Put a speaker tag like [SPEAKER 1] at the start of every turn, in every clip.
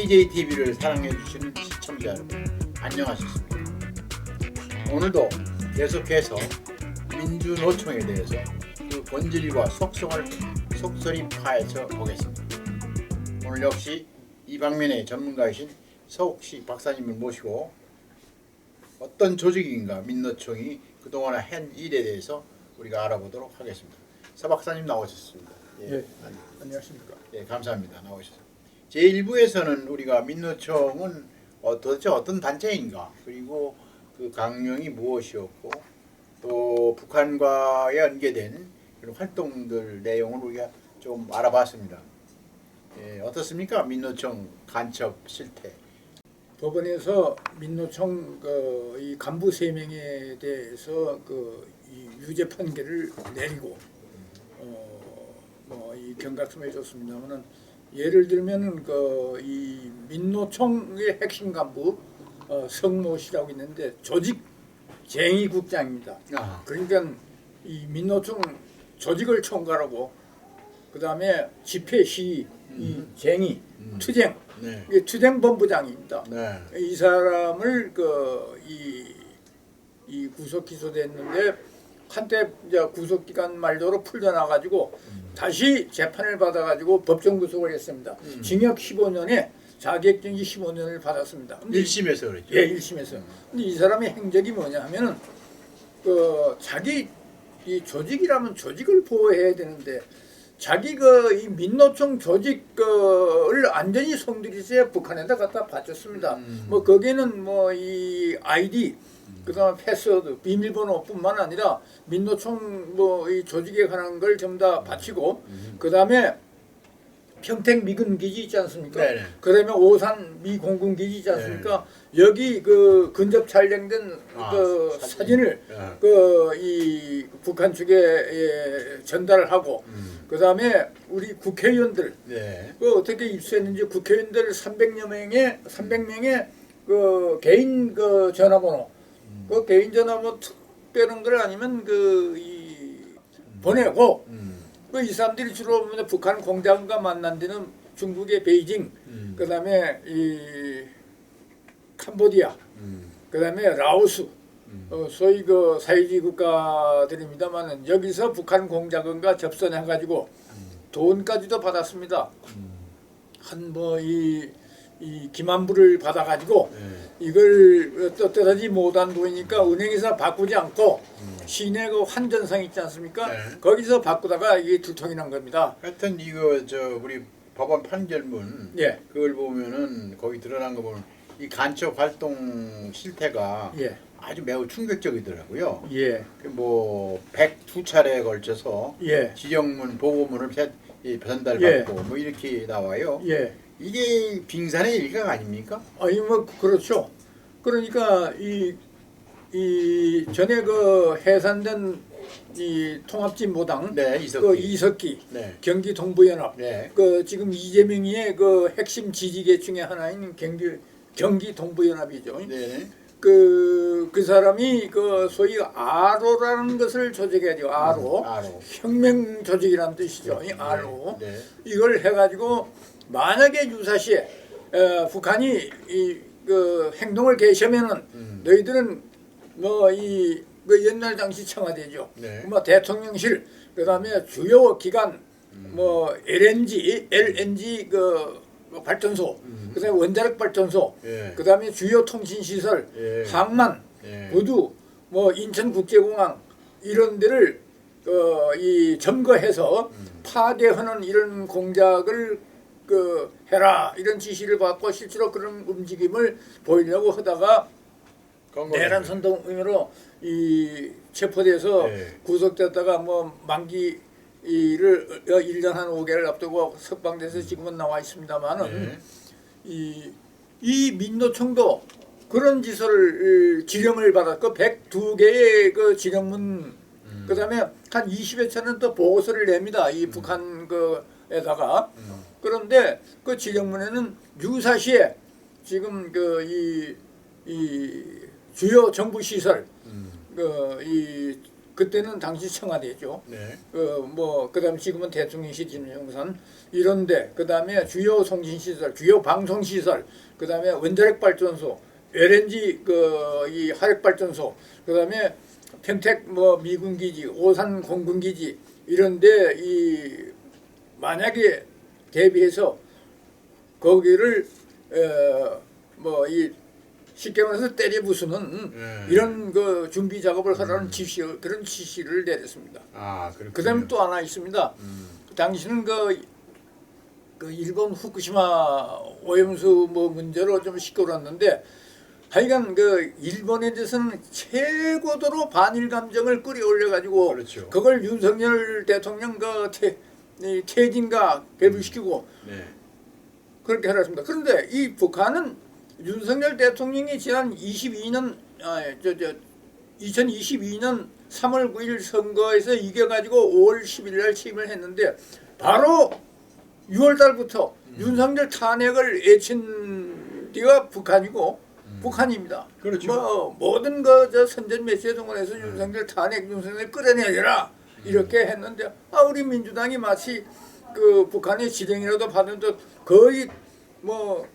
[SPEAKER 1] KJTV를 사랑해주시는 시청자 여러분, 안녕하셨습니까? 오늘도 계속해서 민주노총에 대해서 그 본질과 속성을 속설이 파헤쳐 보겠습니다. 오늘 역시 이 방면의 전문가이신 서옥시 박사님을 모시고 어떤 조직인가 민노총이 그동안 한 일에 대해서 우리가 알아보도록 하겠습니다. 서 박사님 나오셨습니다.
[SPEAKER 2] 예, 안녕하십니까.
[SPEAKER 1] 예, 감사합니다. 나오셔서. 제1부에서는 우리가 민노총은 도대체 어떤 단체인가, 그리고 그 강령이 무엇이었고, 또 북한과의 연계된 그런 활동들 내용을 우리가 좀 알아봤습니다. 예, 어떻습니까? 민노총 간첩 실태.
[SPEAKER 2] 법원에서 민노총 이 간부 3명에 대해서 이 유죄 판결을 내리고 이 경각심해 줬습니다만은, 예를 들면은 이 민노총의 핵심 간부 성모 씨라고 있는데 조직 쟁의국장입니다. 그러니까 이 민노총 조직을 총괄하고, 그 다음에 집회 시위, 이 쟁의, 투쟁,
[SPEAKER 1] 네.
[SPEAKER 2] 이게 투쟁본부장입니다.
[SPEAKER 1] 네.
[SPEAKER 2] 이 사람을 이 구속 기소됐는데, 한때 이제 구속 기간 말도로 풀려나가지고 다시 재판을 받아가지고 법정 구속을 했습니다. 징역 15년에 자격정지 15년을 받았습니다.
[SPEAKER 1] 1심에서 그랬죠?
[SPEAKER 2] 예, 1심에서. 근데 이 사람의 행적이 뭐냐 하면은 자기 이 조직이라면 조직을 보호해야 되는데, 자기 이 민노총 조직을 완전히 송두리째 북한에다 갖다 바쳤습니다. 뭐 거기에는 이 아이디, 그다음에 패스워드, 비밀번호뿐만 아니라 민노총 이 조직에 관한 걸 전부 다 바치고, 그다음에 평택 미군 기지 있지 않습니까?
[SPEAKER 1] 네네.
[SPEAKER 2] 그다음에 오산 미 공군 기지 있지 않습니까? 여기 근접 촬영된 사진을 이 북한 측에 전달을 하고, 그다음에 우리 국회의원들
[SPEAKER 1] 네.
[SPEAKER 2] 어떻게 입수했는지, 국회의원들 300명의 개인 전화번호, 개인 전화번호 특별한 걸 아니면 보내고, 이 사람들이 주로 북한 공장과 만난 데는 중국의 베이징, 그다음에 이 캄보디아, 그다음에 라오스, 소위 사회주의 국가들입니다만은, 여기서 북한 공작원과 접선해가지고 돈까지도 받았습니다. 한 이 기만불을 받아가지고 이걸 떳떳하지 못한 돈이니까 은행에서 바꾸지 않고 시내 환전상 있지 않습니까? 거기서 바꾸다가 이게 두통이 난 겁니다.
[SPEAKER 1] 하여튼 우리 법원 판결문,
[SPEAKER 2] 예.
[SPEAKER 1] 그걸 보면은 거기 드러난 거 보면 이 간첩 활동 실태가 아주 매우 충격적이더라고요.
[SPEAKER 2] 예.
[SPEAKER 1] 102차례에 걸쳐서
[SPEAKER 2] 예.
[SPEAKER 1] 지정문, 보고문을 전달받고 뭐 이렇게 나와요.
[SPEAKER 2] 예.
[SPEAKER 1] 이게 빙산의 일각 아닙니까?
[SPEAKER 2] 아니 그렇죠. 그러니까 이 전에 해산된 이 통합진보당, 이석기, 경기 동부연합, 지금 이재명이의 핵심 지지계층의 하나인 경기 동부연합이죠. 그 사람이 소위 아로라는 것을 조직해야죠. 아로. 혁명 조직이라는 뜻이죠. 이 아로. 이걸 해가지고, 만약에 유사시에 북한이 행동을 개시하면은 너희들은 옛날 당시 청와대죠. 대통령실, 그다음에 주요 기관, LNG 발전소, 그다음에 원자력 발전소, 그다음에 주요 통신 시설, 항만, 부두, 인천국제공항 이런 데를 점거해서 파괴하는 이런 공작을 해라, 이런 지시를 받고 실제로 그런 움직임을 보이려고 하다가 내란 선동 의미로 체포돼서 구속됐다가 만기를 1년 한 5개월 앞두고 석방돼서 지금은 나와 있습니다만은, 이 민노총도 그런 지시를 지령을 받았고, 102개의 지령문, 그다음에 한 20여 차는 또 보고서를 냅니다. 이 북한에다가. 그런데 그 지령문에는 유사시에 지금 이 주요 정부 시설, 그때는 당시 청와대죠.
[SPEAKER 1] 네.
[SPEAKER 2] 뭐 그다음에 지금은 대통령실 진흥용산 이런데 그다음에 주요 송신시설, 주요 방송시설, 그다음에 원자력 발전소, LNG 이 화력 발전소, 그다음에 평택 뭐 미군기지, 오산 공군기지 이런데 이 만약에 대비해서 거기를 뭐 이 쉽게 말해서 때려 부수는 이런 그 준비 작업을 하라는 그런 지시를 내렸습니다.
[SPEAKER 1] 아, 그렇군요.
[SPEAKER 2] 그다음에 또 하나 있습니다. 당시는 그 일본 후쿠시마 오염수 뭐 문제로 좀 시끄러웠는데 하여간 그 일본에 대해서는 최고도로 반일 감정을 끌어올려 가지고
[SPEAKER 1] 그렇죠.
[SPEAKER 2] 그걸 윤석열 대통령 퇴진과 배부시키고
[SPEAKER 1] 네.
[SPEAKER 2] 그렇게 하였습니다. 그런데 이 북한은 윤석열 대통령이 지난 2022년 3월 9일 선거에서 이겨가지고 5월 10일 날 취임을 했는데 바로 6월 달부터 윤석열 탄핵을 외친 데가 북한이고 북한입니다.
[SPEAKER 1] 그렇죠.
[SPEAKER 2] 뭐 모든 저 선전 매체에 동원해서 윤석열 탄핵, 윤석열 끌어내려라 이렇게 했는데 우리 민주당이 마치 그 북한의 지령이라도 받은 듯 거의 뭐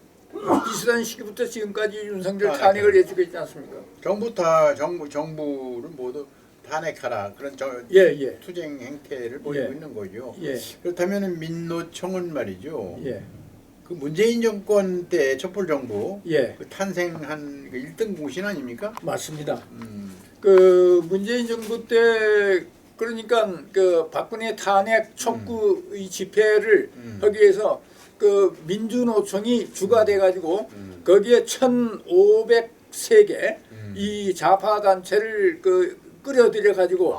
[SPEAKER 2] 비슷한 시기부터 지금까지 윤석열 탄핵을 외치고 있지 않습니까?
[SPEAKER 1] 정부를 모두 탄핵하라 그런
[SPEAKER 2] 예.
[SPEAKER 1] 투쟁 행태를 보이고 있는 거죠.
[SPEAKER 2] 예.
[SPEAKER 1] 그렇다면 민노총은 말이죠.
[SPEAKER 2] 예.
[SPEAKER 1] 그 문재인 정권 때 촛불 정부
[SPEAKER 2] 예.
[SPEAKER 1] 그 탄생한 그 1등 공신 아닙니까?
[SPEAKER 2] 맞습니다. 그 문재인 정부 때 그러니까 그 박근혜 탄핵 촉구 이 집회를 하기 위해서 그 민주노총이 주가 돼 가지고 거기에 1,503개 이 좌파 단체를 그 끌어들여 가지고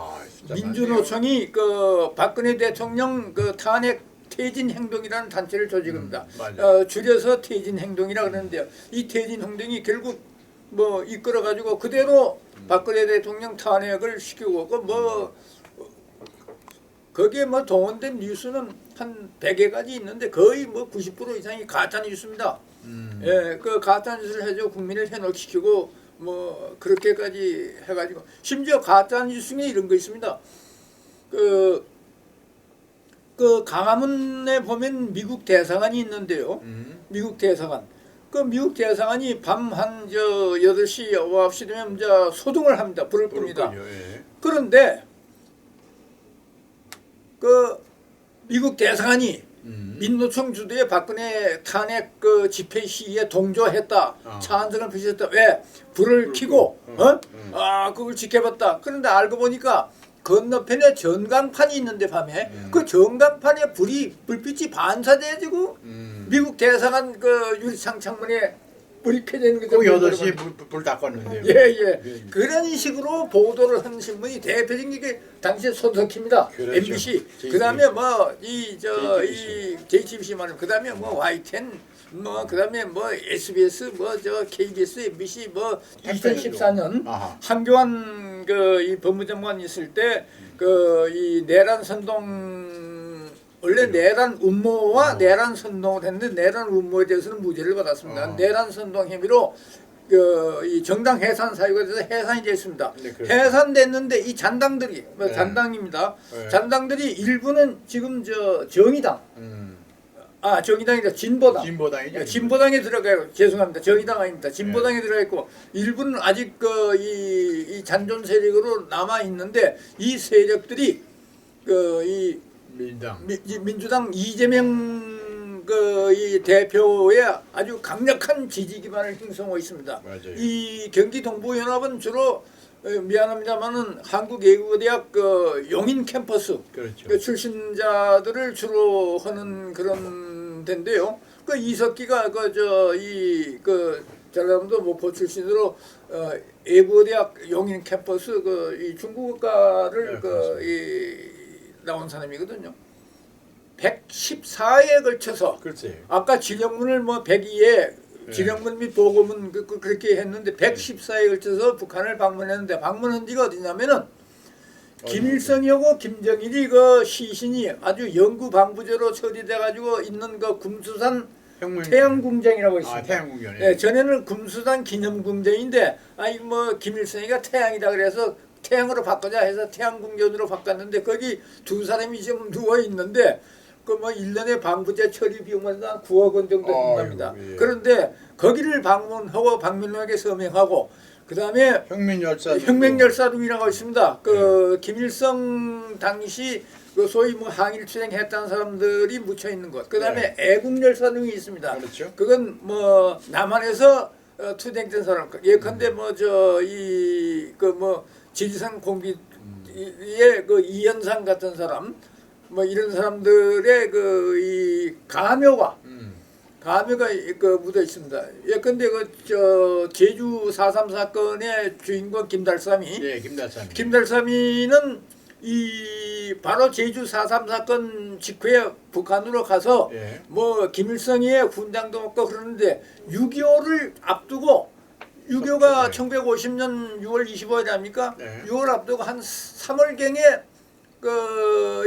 [SPEAKER 2] 민주노총이 그 박근혜 대통령 그 탄핵 퇴진 행동이라는 단체를 조직합니다. 줄여서 퇴진 행동이라 그러는데요. 이 퇴진 행동이 결국 뭐 이끌어 가지고 그대로 박근혜 대통령 탄핵을 시키고 거기에 뭐 동원된 뉴스는 한 100개까지 있는데 거의 뭐 90% 이상이 가짜 뉴스입니다. 예, 그 가짜 뉴스를 해줘 국민을 현혹시키고 뭐 그렇게까지 해가지고 심지어 가짜 뉴스 중에 이런 거 있습니다. 그 강화문에 보면 미국 대사관이 있는데요. 미국 대사관. 그 미국 대사관이 밤 한 8시, 9시 되면 소동을 합니다. 불을 끕니다.
[SPEAKER 1] 예.
[SPEAKER 2] 그런데 그 미국 대사관이 민노총 주도의 박근혜 탄핵 그 집회 시위에 동조했다. 찬성을 표시했다. 왜? 불을 켜고 그걸 지켜봤다. 그런데 알고 보니까 건너편에 전광판이 있는데 밤에 그 전광판에 불빛이 반사돼가지고 미국 대사관 그 유리창 창문에 불이 켜져 있는 거죠.
[SPEAKER 1] 8시에 불 다 껐는데요.
[SPEAKER 2] 예. 그런 식으로 보도를 한 신문이 대표적인 게 당시에 손석희입니다.
[SPEAKER 1] 그렇죠.
[SPEAKER 2] MBC. 그다음에 뭐 이 JTBC 말은 그다음에 뭐 YTN 뭐 그다음에 뭐 SBS 뭐 KBS MBC 뭐 2014년 한교안 그 이 법무장관 있을 때 그 이 내란 선동 원래 내란 음모와 내란 선동을 했는데 내란 음모에 대해서는 무죄를 받았습니다. 내란 선동 혐의로 이 정당 해산 사유가 돼서 해산이 됐습니다.
[SPEAKER 1] 네,
[SPEAKER 2] 해산됐는데 이 잔당들이 잔당입니다. 잔당들이 일부는 지금 정의당 정의당이다 진보당이죠. 진보당에 들어가요. 죄송합니다. 정의당 아닙니다. 진보당에 들어가 있고 일부는 아직 이 잔존 세력으로 남아 있는데 이 세력들이 이 민주당 이재명 이 대표의 아주 강력한 지지 기반을 형성하고 있습니다.
[SPEAKER 1] 맞아요.
[SPEAKER 2] 이 경기 동부연합은 주로 미안합니다만은 한국예국대학 용인 캠퍼스
[SPEAKER 1] 그렇죠.
[SPEAKER 2] 그 출신자들을 주로 하는 그런 데인데요. 그 이석기가 전라남도 모포 출신으로 예국대학 용인 캠퍼스 이 중국어과를 나온 사람이거든요. 114회에 걸쳐서 아까 지령문을 102회 지령문 및 보고문 그렇게 했는데 114회에 걸쳐서 북한을 방문했는데 방문한 지가 어디냐면은 김일성이하고 김정일이 시신이 아주 영구 방부제로 처리돼 가지고 있는 금수산 태양궁전이라고 있습니다.
[SPEAKER 1] 태양궁전.
[SPEAKER 2] 네, 전에는 금수산 기념궁전인데 김일성이가 태양이다 그래서 태양으로 바꾸자 해서 태양궁전으로 바꿨는데 거기 두 사람이 지금 누워 있는데 그 뭐 1년에 방부제 처리 비용만 한 9억 원 정도 든답니다.
[SPEAKER 1] 예.
[SPEAKER 2] 그런데 거기를 방문하고 박민호에게 서명하고 그다음에 혁명열사lum이라고 있습니다. 그 김일성 당시 그 소위 뭐 항일 투쟁했다는 사람들이 묻혀 있는 것. 그다음에 애국열사lum이 있습니다.
[SPEAKER 1] 그렇죠.
[SPEAKER 2] 그건 뭐 남한에서 투쟁된 사람. 예컨대 뭐 저 이 그 뭐 지리산 공비의 그 이현상 같은 사람. 뭐 이런 사람들의 그 이 가묘가 그 묻어 있습니다. 예컨대 그 저 제주 4.3 사건의 주인공 김달삼이,
[SPEAKER 1] 예, 김달삼이.
[SPEAKER 2] 김달삼이는 이 바로 제주 4.3 사건 직후에 북한으로 가서
[SPEAKER 1] 예.
[SPEAKER 2] 뭐 김일성의 훈장도 먹고 그러는데 6.25를 앞두고 6.25가 1950년 6월 25일 아닙니까?
[SPEAKER 1] 네.
[SPEAKER 2] 6월 앞두고 한 3월경에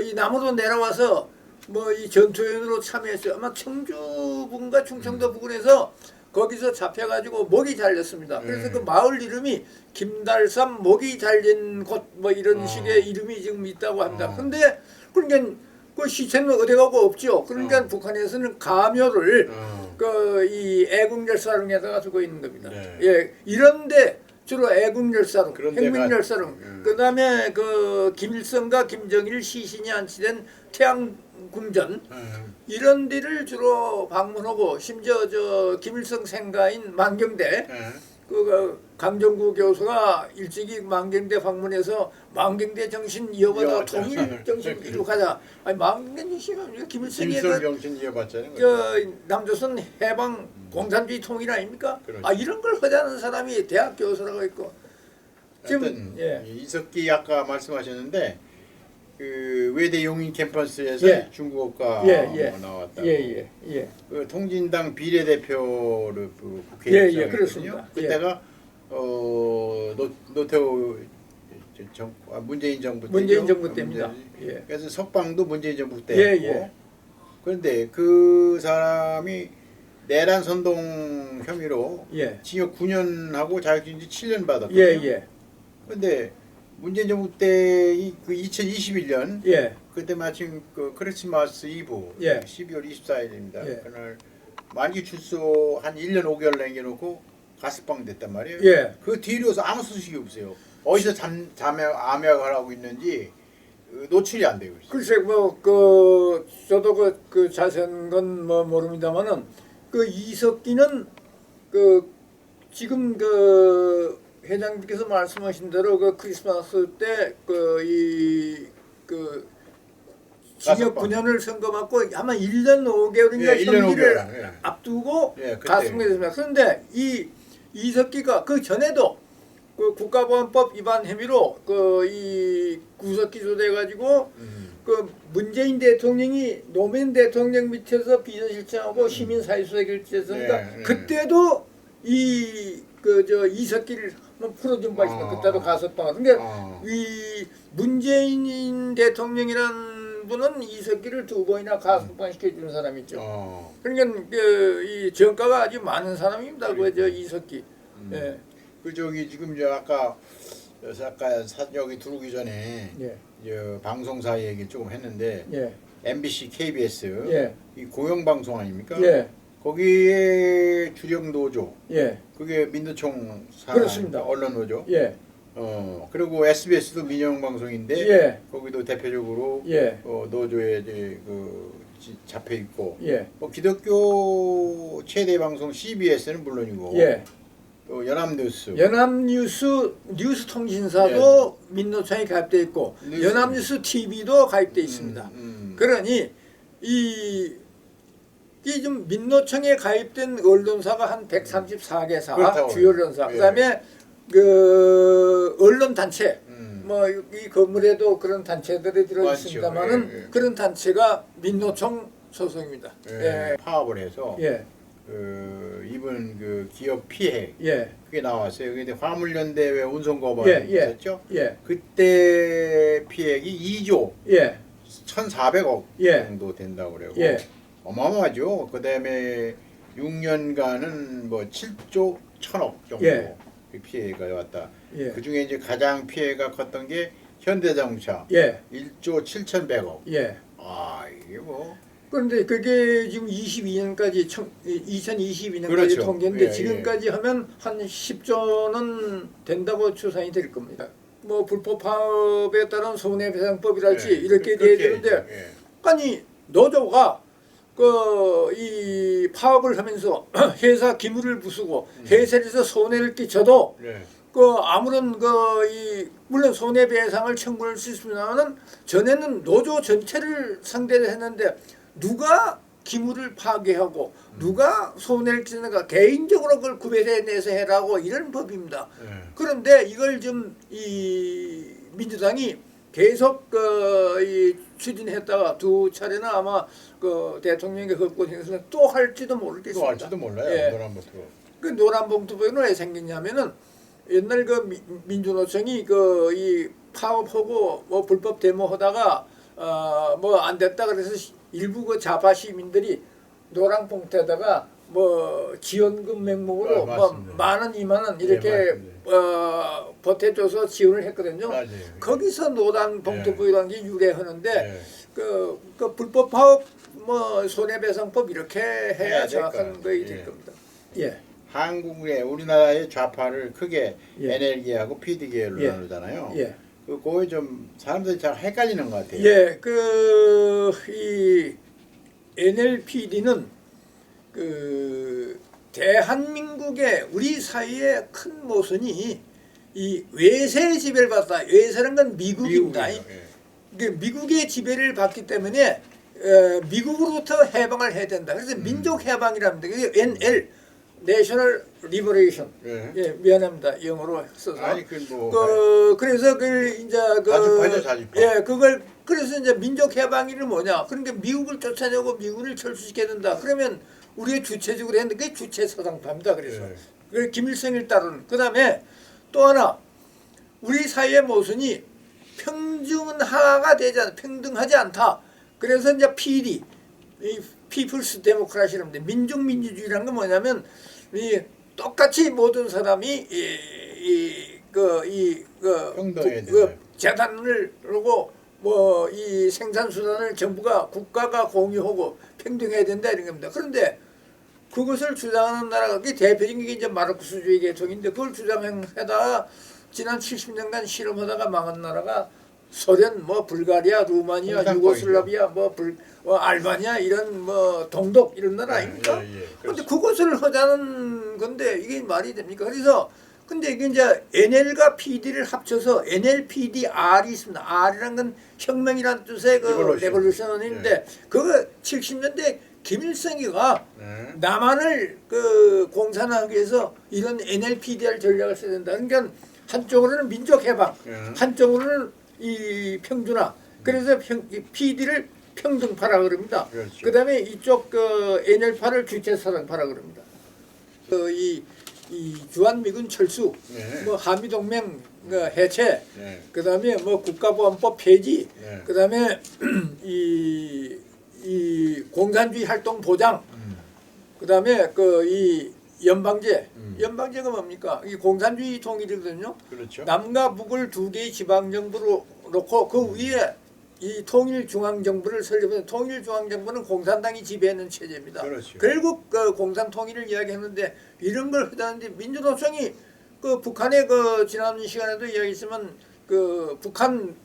[SPEAKER 2] 이 남으로 내려와서 뭐 이 전투연으로 참여했어요. 아마 청주군가 충청도 부근에서 거기서 잡혀가지고 목이 잘렸습니다. 그래서 그 마을 이름이 김달삼 목이 잘린 곳 뭐 이런 식의 이름이 지금 있다고 합니다. 그런데 그러니까 그 시체는 어디 가고 없죠. 그러니까 북한에서는 가묘를 그 이 애국열사릉에다가 두고 있는 겁니다.
[SPEAKER 1] 네.
[SPEAKER 2] 예, 이런데 주로 애국열사릉,
[SPEAKER 1] 그런 데가-
[SPEAKER 2] 혁명열사릉, 그다음에 그 김일성과 김정일 시신이 안치된 태양궁전 이런 데를 주로 방문하고 심지어 저 김일성 생가인 만경대 그 강정구 교수가 일찍이 만경대 방문해서 만경대 정신 이어받아 통일 정신 이룩하자. 아니 만경대 정신은 김일성이
[SPEAKER 1] 김일성 정신 이어받잖아요.
[SPEAKER 2] 저 남조선 해방 공산주의 통일 아닙니까?
[SPEAKER 1] 그렇죠.
[SPEAKER 2] 아 이런 걸 하자는 사람이 대학 교수라고 있고
[SPEAKER 1] 하여튼
[SPEAKER 2] 예.
[SPEAKER 1] 이석기 아까 말씀하셨는데 그 외대 용인 캠퍼스에서
[SPEAKER 2] 예.
[SPEAKER 1] 중국어과
[SPEAKER 2] 예.
[SPEAKER 1] 나왔다고.
[SPEAKER 2] 예.
[SPEAKER 1] 그 통진당 비례대표를 그
[SPEAKER 2] 예,
[SPEAKER 1] 국회의장이거든요.
[SPEAKER 2] 그렇습니다.
[SPEAKER 1] 그때가 노태우 문재인 정부 때죠.
[SPEAKER 2] 문재인 정부 때입니다. 예.
[SPEAKER 1] 그래서 석방도 문재인 정부 때였고.
[SPEAKER 2] 예.
[SPEAKER 1] 그런데 그 사람이 내란 선동 혐의로
[SPEAKER 2] 예.
[SPEAKER 1] 징역 9년하고 자격정지 7년 받았거든요.
[SPEAKER 2] 예.
[SPEAKER 1] 그런데 문재인 정부 때 그 2021년
[SPEAKER 2] 예.
[SPEAKER 1] 그때 마침 그 크리스마스 이브
[SPEAKER 2] 예.
[SPEAKER 1] 12월 24일입니다.
[SPEAKER 2] 예.
[SPEAKER 1] 그날 만기 출소 한 1년 5개월 남겨놓고 가석방 됐단 말이에요.
[SPEAKER 2] 예.
[SPEAKER 1] 그 뒤로서 아무 소식이 없어요. 어디서 암약을 하고 있는지 노출이 안 되고 있어요.
[SPEAKER 2] 글쎄 뭐 그 저도 그 자세한 건 뭐 모릅니다만은 그 이석기는 그 지금 그 회장님께서 말씀하신 대로 그 크리스마스 때 그 징역
[SPEAKER 1] 가석방.
[SPEAKER 2] 9년을 선고받고 아마 1년 5개월인가
[SPEAKER 1] 예, 1년
[SPEAKER 2] 형기를
[SPEAKER 1] 5개월. 예.
[SPEAKER 2] 앞두고
[SPEAKER 1] 예, 그때.
[SPEAKER 2] 가석방됐습니다. 그런데 이 이석기가 그 전에도 그 국가보안법 위반 혐의로 이 구속 기소돼 가지고 그 문재인 대통령이 노무현 대통령 밑에서 비서실장하고 시민사회수석일지였습니다.
[SPEAKER 1] 네.
[SPEAKER 2] 그때도 이석기를 한번 풀어준 바 있습니다. 그때도 가석방. 그러니까 이 문재인 대통령이라는 분은 이석기를 2번이나 가석방 시켜주는 사람이죠. 그러니까 이 정가가 아주 많은 사람입니다. 그 이석기. 예.
[SPEAKER 1] 그 저기 지금 아까 여기 들어오기 전에 방송사 얘기 조금 했는데 MBC, KBS
[SPEAKER 2] 예.
[SPEAKER 1] 이 공영방송 아닙니까?
[SPEAKER 2] 예.
[SPEAKER 1] 거기에 주력 노조
[SPEAKER 2] 예.
[SPEAKER 1] 그게 민노총
[SPEAKER 2] 그렇습니다.
[SPEAKER 1] 언론 노조.
[SPEAKER 2] 예.
[SPEAKER 1] 그리고 SBS도 민영 방송인데
[SPEAKER 2] 예.
[SPEAKER 1] 거기도 대표적으로
[SPEAKER 2] 예.
[SPEAKER 1] 노조에 이제 잡혀 있고.
[SPEAKER 2] 예.
[SPEAKER 1] 기독교 최대 방송 CBS는 물론이고.
[SPEAKER 2] 예.
[SPEAKER 1] 또 연합뉴스.
[SPEAKER 2] 뉴스 통신사도 민노총에 가입돼 있고 연합뉴스 TV도 가입돼 있습니다. 그러니 이 좀 민노총에 가입된 언론사가 한 134개사
[SPEAKER 1] 그렇다고
[SPEAKER 2] 주요 언론사.
[SPEAKER 1] 예.
[SPEAKER 2] 그다음에 그 언론 단체 뭐 이 건물에도 그런 단체들이 들어 있습니다만은
[SPEAKER 1] 예.
[SPEAKER 2] 그런 단체가 민노총 소속입니다.
[SPEAKER 1] 예. 파업을 해서
[SPEAKER 2] 예.
[SPEAKER 1] 이번 그 기업 피해
[SPEAKER 2] 예.
[SPEAKER 1] 그게 나왔어요. 근데 화물연대 왜 운송거부
[SPEAKER 2] 예.
[SPEAKER 1] 있었죠?
[SPEAKER 2] 예.
[SPEAKER 1] 그때 피해액이 2조
[SPEAKER 2] 예.
[SPEAKER 1] 1,400억
[SPEAKER 2] 예.
[SPEAKER 1] 정도 된다고 그래요.
[SPEAKER 2] 예.
[SPEAKER 1] 어마어마하죠. 그다음에 6년간은 뭐 7조 1,000억 정도
[SPEAKER 2] 예.
[SPEAKER 1] 그 피해가 왔다.
[SPEAKER 2] 예.
[SPEAKER 1] 그 중에 이제 가장 피해가 컸던 게 현대자동차.
[SPEAKER 2] 예.
[SPEAKER 1] 1조 7,100억.
[SPEAKER 2] 예.
[SPEAKER 1] 아, 이게 뭐.
[SPEAKER 2] 그런데 그게 지금 22년까지 2022년까지
[SPEAKER 1] 그렇죠.
[SPEAKER 2] 통계인데
[SPEAKER 1] 예,
[SPEAKER 2] 지금까지 하면 한 10조는 된다고 추산이 될 겁니다. 뭐 불법 파업에 따른 손해배상법이랄지
[SPEAKER 1] 예,
[SPEAKER 2] 이렇게
[SPEAKER 1] 그렇게
[SPEAKER 2] 돼야 되는데
[SPEAKER 1] 예.
[SPEAKER 2] 아니 노조가 이 파업을 하면서 회사 기물을 부수고 회사에서 손해를 끼쳐도
[SPEAKER 1] 예.
[SPEAKER 2] 아무런 물론 손해배상을 청구할 수 있으면은 전에는 노조 전체를 상대로 했는데 누가 기물을 파괴하고 누가 손해를 끼치는가 개인적으로 그걸 구별해내서 해라고 이런 법입니다.
[SPEAKER 1] 예.
[SPEAKER 2] 그런데 이걸 좀 이 민주당이 계속 추진했다가 두 차례나 아마 대통령의 헛고생에서는 또 할지도 모르겠습니다.
[SPEAKER 1] 또 할지도 몰라요.
[SPEAKER 2] 예.
[SPEAKER 1] 노란봉투.
[SPEAKER 2] 그 노란봉투법은 왜 생겼냐면은 옛날 민주노총이 이 파업하고 뭐 불법 데모하다가 뭐 안 됐다 그래서 일부 좌파 시민들이 노란봉투에다가 뭐 지원금 명목으로 뭐 10,000원, 20,000원 이렇게 보태줘서 지원을 했거든요.
[SPEAKER 1] 맞아요.
[SPEAKER 2] 거기서 노란봉투법이라는 게 유래하는데
[SPEAKER 1] 예.
[SPEAKER 2] 그 불법 파업 뭐 손해배상법 이렇게 해야 정확한 거이 될 겁니다. 예.
[SPEAKER 1] 한국의 우리나라의 좌파를 크게
[SPEAKER 2] 예.
[SPEAKER 1] NL계하고 PD계로
[SPEAKER 2] 예.
[SPEAKER 1] 나누잖아요.
[SPEAKER 2] 예.
[SPEAKER 1] 그거에 좀 사람들이 잘 헷갈리는 것 같아요.
[SPEAKER 2] 예, 이 NLPD는 대한민국의 우리 사회의 큰 모순이 이 외세의 지배를 받다. 외세라는 건 미국입니다.
[SPEAKER 1] 예.
[SPEAKER 2] 미국의 지배를 받기 때문에 미국으로부터 해방을 해야 된다. 그래서 민족 해방이랍니다. 그게 NL National Liberation.
[SPEAKER 1] 예.
[SPEAKER 2] 예, 미안합니다. 영어로 써서.
[SPEAKER 1] 아니
[SPEAKER 2] 그래서 이제
[SPEAKER 1] 자주파죠.
[SPEAKER 2] 그걸 그래서 이제 민족 해방이는 뭐냐? 그러니까 미국을 쫓아내고 미국을 철수시켜야 된다. 그러면 우리가 주체적으로 했는데 그게 주체 사상파입니다. 그래서 그 김일성을 따르는. 그다음에 또 하나 우리 사회의 모순이 평등화가 되지 않아 평등하지 않다. 그래서 이제 PD 이 피플스 데모크라시라는데 민족민주주의라는 건 뭐냐면 이 똑같이 모든 사람이
[SPEAKER 1] 평등해야 된다.
[SPEAKER 2] 재단을 그러고 뭐 이 생산 수단을 정부가 국가가 공유하고 평등해야 된다 이런 겁니다. 그런데 그것을 주장하는 나라가 대표적인 게 이제 마르크스주의 계통인데 그걸 주장하다가 지난 70년간 실험하다가 망한 나라가 소련, 뭐 불가리아, 루마니아, 유고슬라비아, 알바니아 이런 뭐 동독 이런 나라 아닙니까? 그런데 그것을 하자는 건데 이게 말이 됩니까? 그래서 근데 이게 이제 NL과 PD를 합쳐서 NLPDR이 있습니다. R이란 건 혁명이란 뜻의 레볼루션인데 그거 70년대 김일성이가 남한을 공산화하기 위해서 이런 NLPDR 전략을 써야 된다. 그러니까 한쪽으로는 민족 해방, 한쪽으로는 이 평준화. 그래서 PD를 평등파라 그럽니다.
[SPEAKER 1] 그렇죠.
[SPEAKER 2] 그다음에 이쪽 NL파를 주체사상파라 그럽니다. 이 주한미군 철수, 뭐 한미동맹 해체, 그다음에 뭐 국가보안법 폐지, 그다음에 이 공산주의 활동 보장, 그다음에 이 연방제가 뭡니까? 이 공산주의 통일이거든요.
[SPEAKER 1] 그렇죠.
[SPEAKER 2] 남과 북을 두 개의 지방정부로 놓고 그 위에 이 통일중앙정부를 설립한 통일중앙정부는 공산당이 지배하는 체제입니다.
[SPEAKER 1] 그렇죠.
[SPEAKER 2] 결국 공산통일을 이야기했는데 이런 걸 하다는데 민주노총이 북한의 지난 시간에도 이야기했지만 북한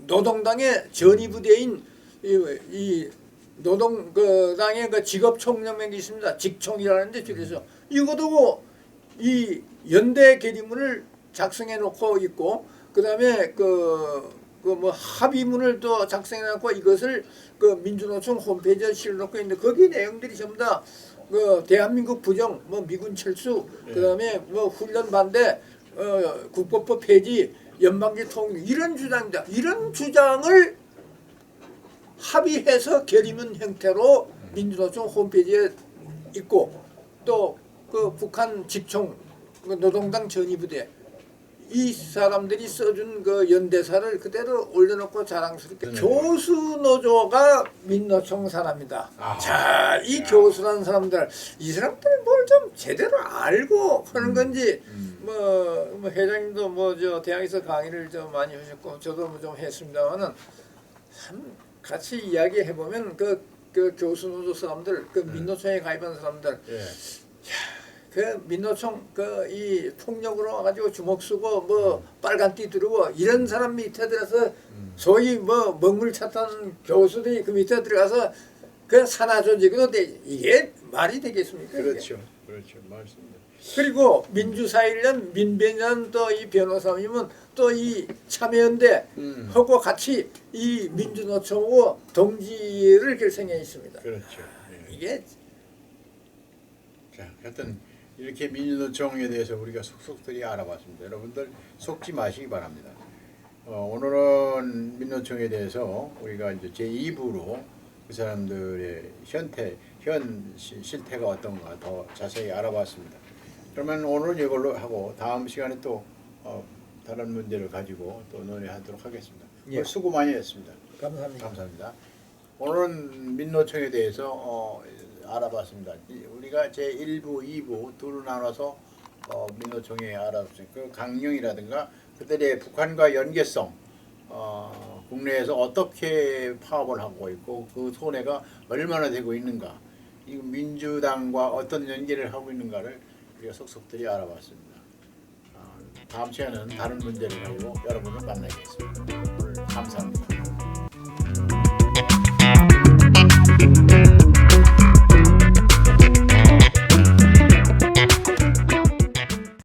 [SPEAKER 2] 노동당의 전위부대인 이 노동당의 직업총연맹이 있습니다. 직총이라는데 줄여서 이것도 이 연대 결의문을 작성해 놓고 있고 그다음에 뭐 합의문을 또 작성해 놓고 이것을 민주노총 홈페이지에 실어놓고 있는데 거기 내용들이 전부 다 대한민국 부정, 뭐 미군 철수, 그다음에 뭐 훈련 반대, 국법법 폐지, 연방제 통일 이런 주장입니다. 이런 주장을 합의해서 결의문 형태로 민주노총 홈페이지에 있고 또 북한 직총 노동당 전위부대 이 사람들이 써준 그 연대사를 그대로 올려놓고 자랑스럽게 교수 노조가 민노총 사람이다. 자, 이 교수라는 사람들, 이 사람들이 뭘 좀 제대로 알고 하는 건지 뭐 회장님도 뭐 저 대학에서 강의를 좀 많이 하셨고 저도 뭐 좀 했습니다만은 참 같이 이야기해 보면 그 교수 노조 사람들, 그 민노총에 가입한 사람들. 그 민노총 그 이 폭력으로 와가지고 주먹 쓰고 뭐 빨간 띠 두르고 이런 사람 밑에 들어서 소위 뭐 먹물 찾던 교수들이 그 밑에 들어가서 그 산하 조직으로 이게 말이 되겠습니까?
[SPEAKER 1] 그렇죠,
[SPEAKER 2] 이게?
[SPEAKER 1] 그렇죠, 맞습니다.
[SPEAKER 2] 그리고 민주사일련 민변련 또 이 변호사님은 또 이 참여연대 하고 같이 이 민주노총하고 동지를 결성해 있습니다.
[SPEAKER 1] 그렇죠. 예.
[SPEAKER 2] 이게
[SPEAKER 1] 자, 하여튼 이렇게 민주노총에 대해서 우리가 속속들이 알아봤습니다. 여러분들 속지 마시기 바랍니다. 오늘은 민노총에 대해서 우리가 이제 제2부로 그 사람들의 현 실태가 어떤가 더 자세히 알아봤습니다. 그러면 오늘은 이걸로 하고 다음 시간에 또 다른 문제를 가지고 또 논의하도록 하겠습니다.
[SPEAKER 2] 예.
[SPEAKER 1] 수고 많이 했습니다.
[SPEAKER 2] 감사합니다.
[SPEAKER 1] 감사합니다. 오늘은 민노총에 대해서 알아봤습니다. 우리가 제1부, 2부 둘로 나눠서 민노총에 알아봤습니다. 그 강령이라든가 그들의 북한과 연계성, 국내에서 어떻게 파업을 하고 있고 그 손해가 얼마나 되고 있는가, 이 민주당과 어떤 연계를 하고 있는가를 우리가 속속들이 알아봤습니다. 다음 시간에는 다른 문제를 가지고 여러분을 만나겠습니다. 오늘 감사합니다.